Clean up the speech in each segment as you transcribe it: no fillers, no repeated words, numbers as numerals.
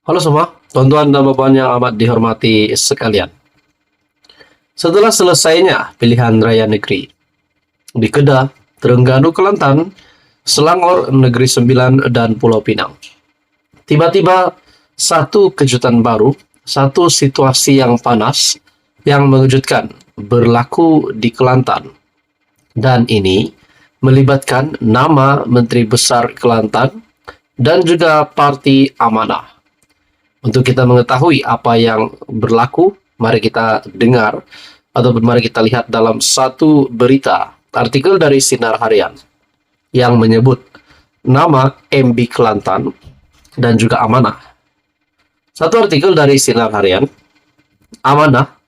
Halo semua, tuan-tuan dan bapak yang amat dihormati sekalian. Setelah selesainya pilihan raya negeri di Kedah, Terengganu, Kelantan, Selangor, Negeri Sembilan, dan Pulau Pinang, tiba-tiba satu kejutan baru, satu situasi yang panas, yang mengejutkan berlaku di Kelantan. Dan ini melibatkan nama Menteri Besar Kelantan dan juga Parti Amanah. Untuk kita mengetahui apa yang berlaku, mari kita dengar atau mari kita lihat dalam satu berita artikel dari Sinar Harian yang menyebut nama MB Kelantan dan juga Amanah. Satu artikel dari Sinar Harian, Amanah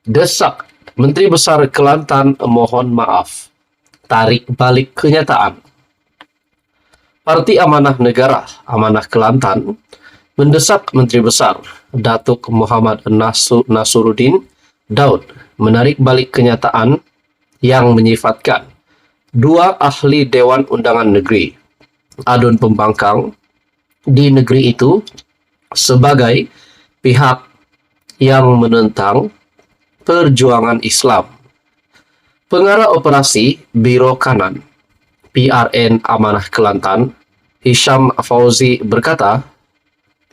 desak Menteri Besar Kelantan mohon maaf, tarik balik kenyataan. Parti Amanah Negara, Amanah Kelantan, mendesak Menteri Besar Datuk Muhammad Nasruddin Daud menarik balik kenyataan yang menyifatkan dua ahli Dewan Undangan Negeri Adun Pembangkang di negeri itu sebagai pihak yang menentang perjuangan Islam. Pengarah Operasi Biro Kanan PRN Amanah Kelantan, Hisham Fauzi berkata,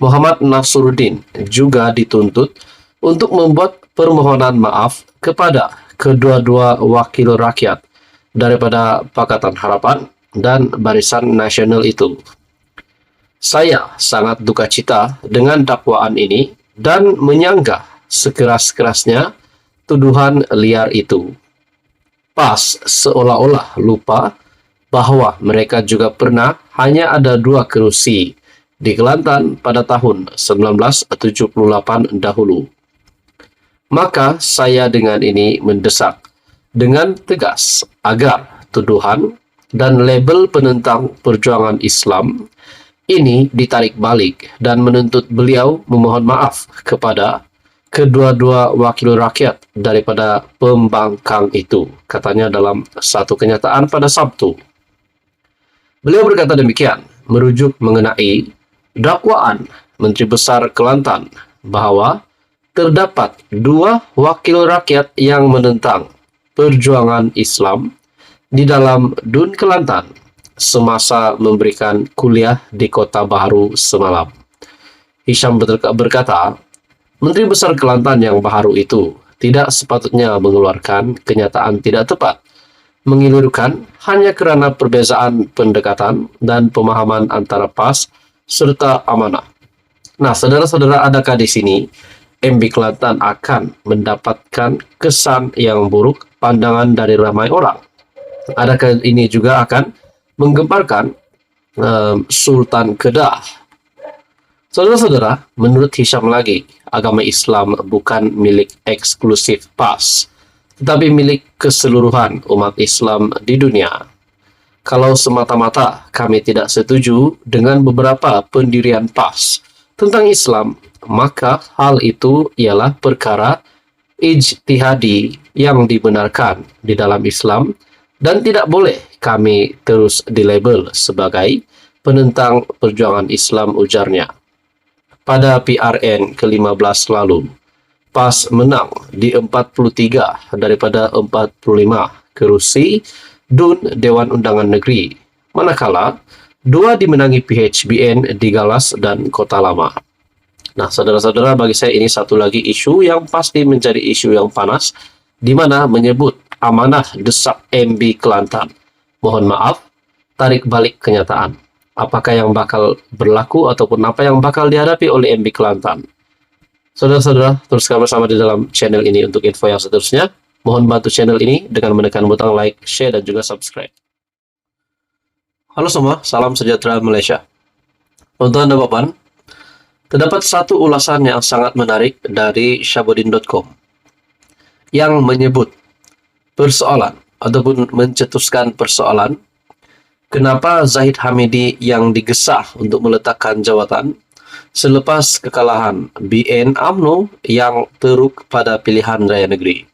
Muhammad Nasruddin juga dituntut untuk membuat permohonan maaf kepada kedua-dua wakil rakyat daripada Pakatan Harapan dan Barisan Nasional itu. Saya sangat duka cita dengan dakwaan ini dan menyanggah sekeras-kerasnya tuduhan liar itu. PAS seolah-olah lupa bahwa mereka juga pernah hanya ada dua kerusi di Kelantan pada tahun 1978 dahulu. Maka saya dengan ini mendesak dengan tegas agar tuduhan dan label penentang perjuangan Islam ini ditarik balik dan menuntut beliau memohon maaf kepada kedua-dua wakil rakyat daripada pembangkang itu, katanya dalam satu kenyataan pada Sabtu. Beliau berkata demikian, merujuk mengenai dakwaan Menteri Besar Kelantan bahwa terdapat dua wakil rakyat yang menentang perjuangan Islam di dalam DUN Kelantan semasa memberikan kuliah di Kota Baharu semalam. Hisham berkata, Menteri Besar Kelantan yang baru itu tidak sepatutnya mengeluarkan kenyataan tidak tepat, mengilirkan hanya kerana perbezaan pendekatan dan pemahaman antara PAS serta Amanah. Nah, saudara-saudara, adakah di sini MB Kelantan akan mendapatkan kesan yang buruk pandangan dari ramai orang? Adakah ini juga akan menggemparkan Sultan Kedah? Saudara-saudara, menurut Hisham lagi, agama Islam bukan milik eksklusif PAS, tetapi milik keseluruhan umat Islam di dunia. Kalau semata-mata kami tidak setuju dengan beberapa pendirian PAS tentang Islam, maka hal itu ialah perkara ijtihadi yang dibenarkan di dalam Islam dan tidak boleh kami terus dilabel sebagai penentang perjuangan Islam, ujarnya. Pada PRN ke-15 lalu, PAS menang di 43 daripada 45 kerusi DUN Dewan Undangan Negeri, manakala dua dimenangi PHBN di Galas dan Kota Lama. Nah, saudara-saudara, bagi saya ini satu lagi isu yang pasti menjadi isu yang panas, di mana menyebut Amanah desak MB Kelantan. Mohon maaf, tarik balik kenyataan. Apakah yang bakal berlaku ataupun apa yang bakal dihadapi oleh MB Kelantan? Saudara-saudara, teruskan bersama di dalam channel ini untuk info yang seterusnya. Mohon bantu channel ini dengan menekan butang like, share, dan juga subscribe. Halo semua, salam sejahtera Malaysia. Tuan-tuan dan bapak, terdapat satu ulasan yang sangat menarik dari Syabudin.com yang menyebut persoalan ataupun mencetuskan persoalan kenapa Zahid Hamidi yang digesah untuk meletakkan jawatan selepas kekalahan BN UMNO yang teruk pada pilihan raya negeri.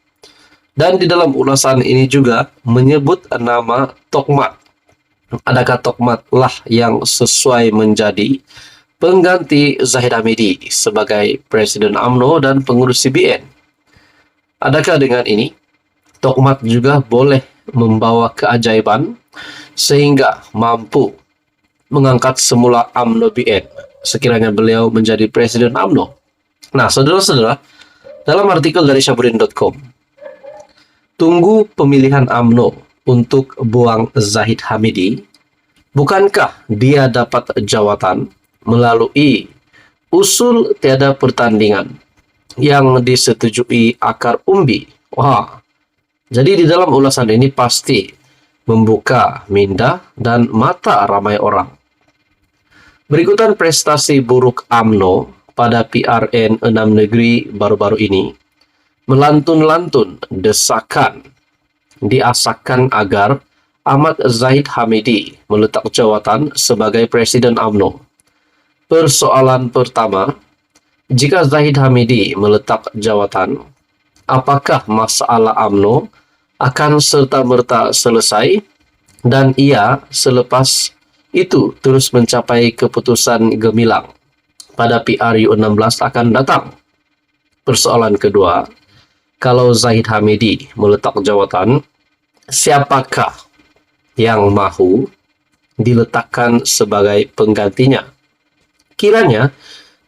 Dan di dalam ulasan ini juga menyebut nama Tokmat. Adakah Tokmat lah yang sesuai menjadi pengganti Zahid Hamidi sebagai Presiden UMNO dan pengurus CBN. Adakah dengan ini, Tokmat juga boleh membawa keajaiban sehingga mampu mengangkat semula UMNO BN sekiranya beliau menjadi Presiden UMNO? Nah, saudara-saudara, dalam artikel dari syahbudin.com, tunggu pemilihan UMNO untuk buang Zahid Hamidi. Bukankah dia dapat jawatan melalui usul tiada pertandingan yang disetujui akar umbi? Wah, jadi di dalam ulasan ini pasti membuka minda dan mata ramai orang. Berikutan prestasi buruk UMNO pada PRN 6 negeri baru-baru ini, melantun-lantun desakan diasahkan agar Ahmad Zahid Hamidi meletak jawatan sebagai Presiden UMNO. Persoalan pertama, jika Zahid Hamidi meletak jawatan, apakah masalah UMNO akan serta-merta selesai dan ia selepas itu terus mencapai keputusan gemilang pada PRU 16 akan datang? Persoalan kedua, kalau Zahid Hamidi meletak jawatan, siapakah yang mahu diletakkan sebagai penggantinya? Kiranya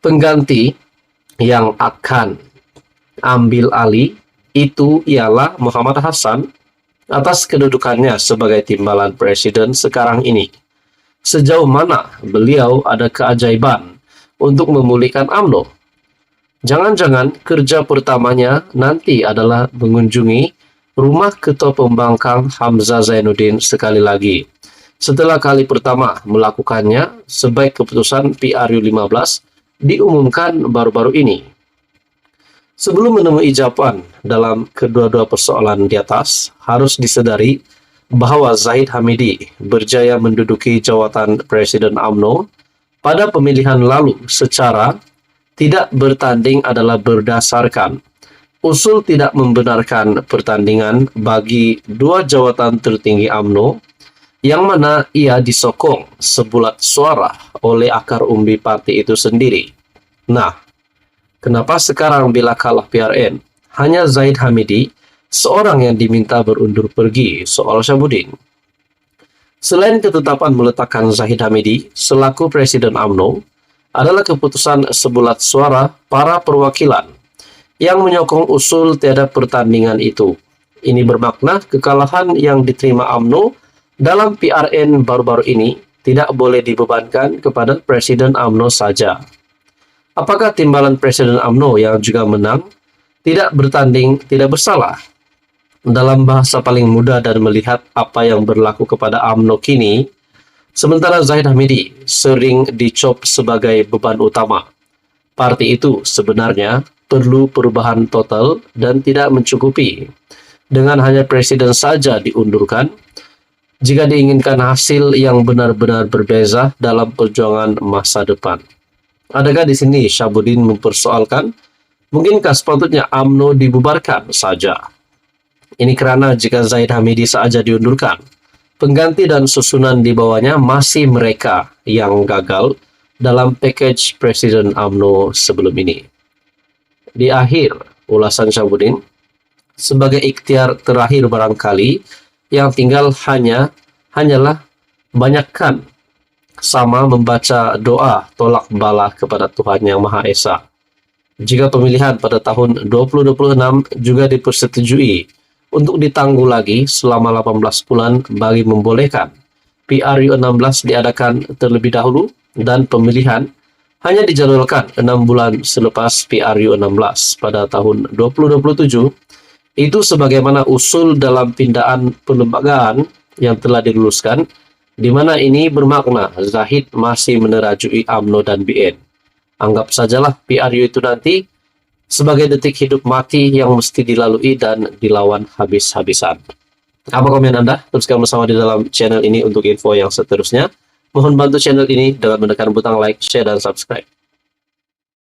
pengganti yang akan ambil alih itu ialah Muhammad Hasan atas kedudukannya sebagai timbalan presiden sekarang ini. Sejauh mana beliau ada keajaiban untuk memulihkan UMNO? Jangan-jangan kerja pertamanya nanti adalah mengunjungi rumah Ketua Pembangkang Hamzah Zainuddin sekali lagi. Setelah kali pertama melakukannya sebaik keputusan PRU 15 diumumkan baru-baru ini. Sebelum menemui jawaban dalam kedua-dua persoalan di atas, harus disadari bahwa Zahid Hamidi berjaya menduduki jawatan Presiden UMNO pada pemilihan lalu secara tidak bertanding adalah berdasarkan usul tidak membenarkan pertandingan bagi dua jawatan tertinggi UMNO yang mana ia disokong sebulat suara oleh akar umbi parti itu sendiri. Nah, kenapa sekarang bila kalah PRN, hanya Zahid Hamidi seorang yang diminta berundur pergi? Soal Syahbudin. Selain ketetapan meletakkan Zahid Hamidi selaku Presiden UMNO, adalah keputusan sebulat suara para perwakilan yang menyokong usul tiada pertandingan itu. Ini bermakna kekalahan yang diterima UMNO dalam PRN baru-baru ini tidak boleh dibebankan kepada Presiden UMNO saja. Apakah timbalan Presiden UMNO yang juga menang tidak bertanding tidak bersalah? Dalam bahasa paling mudah dan melihat apa yang berlaku kepada UMNO kini, sementara Zahid Hamidi sering dicop sebagai beban utama. Parti itu sebenarnya perlu perubahan total dan tidak mencukupi dengan hanya presiden saja diundurkan jika diinginkan hasil yang benar-benar berbeza dalam perjuangan masa depan. Adakah di sini Syahbudin mempersoalkan, mungkinkah sepatutnya UMNO dibubarkan saja? Ini karena jika Zahid Hamidi saja diundurkan, pengganti dan susunan di bawahnya masih mereka yang gagal dalam package Presiden UMNO sebelum ini. Di akhir ulasan Syahbudin, sebagai ikhtiar terakhir barangkali, yang tinggal hanyalah banyakkan sama membaca doa tolak bala kepada Tuhan Yang Maha Esa. Jika pemilihan pada tahun 2026 juga dipersetujui untuk ditangguh lagi selama 18 bulan bagi membolehkan PRU 16 diadakan terlebih dahulu dan pemilihan hanya dijadwalkan 6 bulan selepas PRU 16 pada tahun 2027, itu sebagaimana usul dalam pindaan pelembagaan yang telah diluluskan, di mana ini bermakna Zahid masih menerajui UMNO dan BN. Anggap sajalah PRU itu nanti sebagai detik hidup mati yang mesti dilalui dan dilawan habis-habisan. Apa komen Anda? Teruskan bersama di dalam channel ini untuk info yang seterusnya. Mohon bantu channel ini dengan menekan butang like, share, dan subscribe.